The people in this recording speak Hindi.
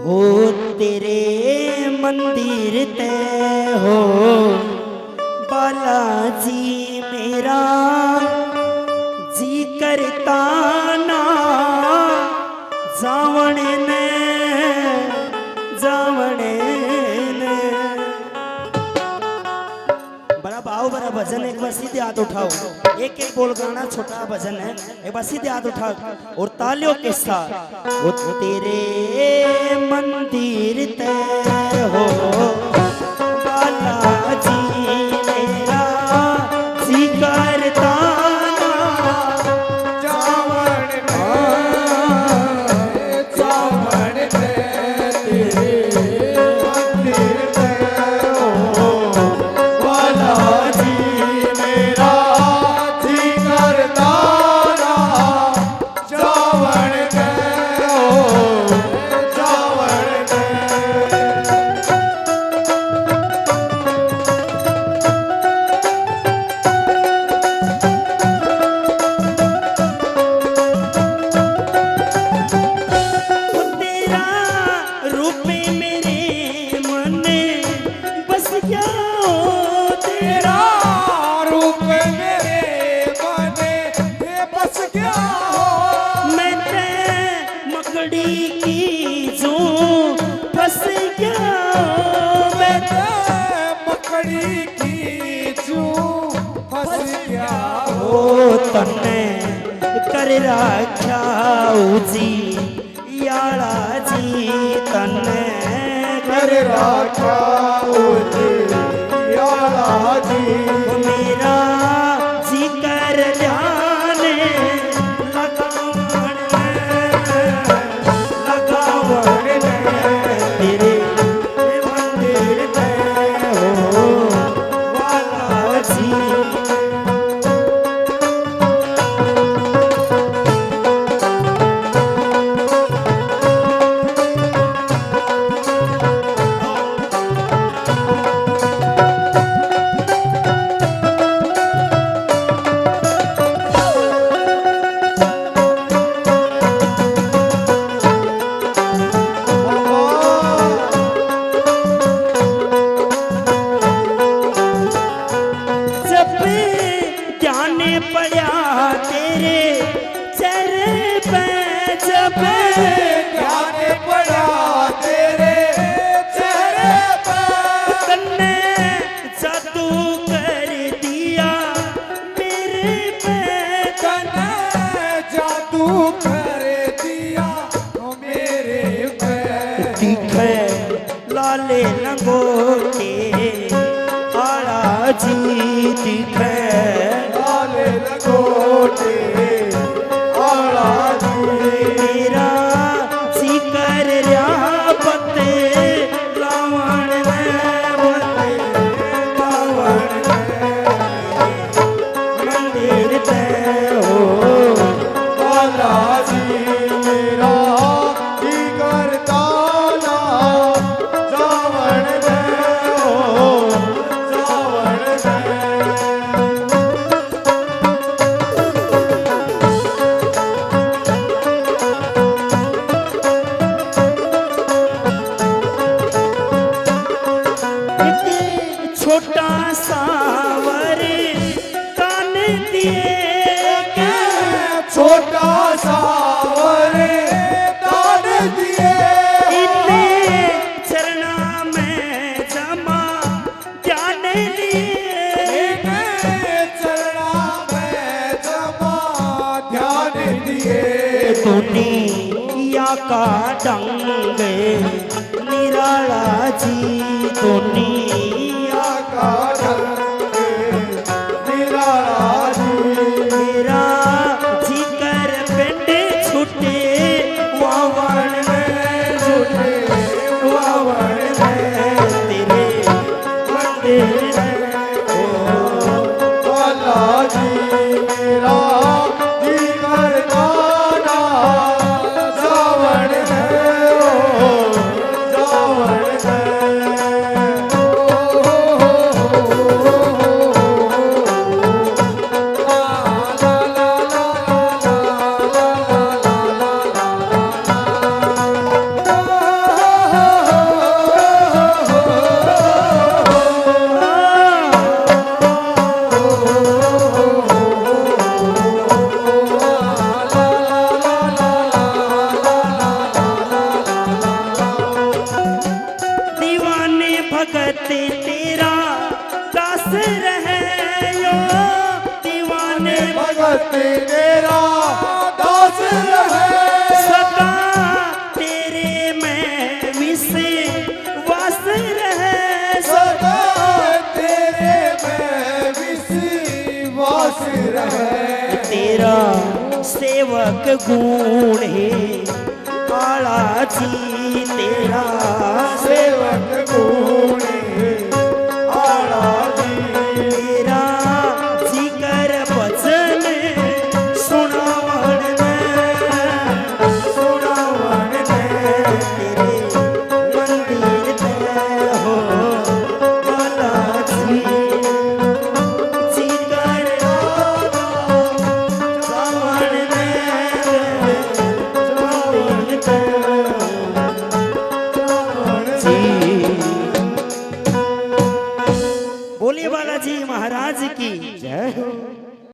हो तेरे मंदिर ते हो बालाजी मेरा जी करता ना जावण ने बड़ा भाव बड़ा भजन। एक बार सीधे हाथ उठाओ, एक एक बोल गाना छोटा भजन है, एक बार सीधे हाथ उठाओ और तालियों के साथ। वो तेरे मंदिर ते हो बालाजी मेरा जी करता तन्ने कर राख्या जी याला जी तन्ने कर राख्या जी याला जी मेरा जी कर जाने लगावण तेरे मंदिर ते हो वाला जी। लाले लंगोटे आला जी दिखे लाले लंगोटे आला जी मेरा जी कर रहा पते लावण मंदिर ते हो बाला जी मेरा जी करता छोटा सावर कान दिए छोटा सावर कान दिए इन्ने चरना में जमा ध्यान लिए चरना में जमा ध्यान दिए दुनिया का डंग निराला जी दुनिया का मेरा जी कर पिंड छुटे वावण छुटे वावण तेरे मंदिर हो बाला जी मेरा जी करता ना जावण हो जावण सेवक गुण है आला जी तेरा सेवक गुण है आला जी तेरा जी कर भजन सुनावण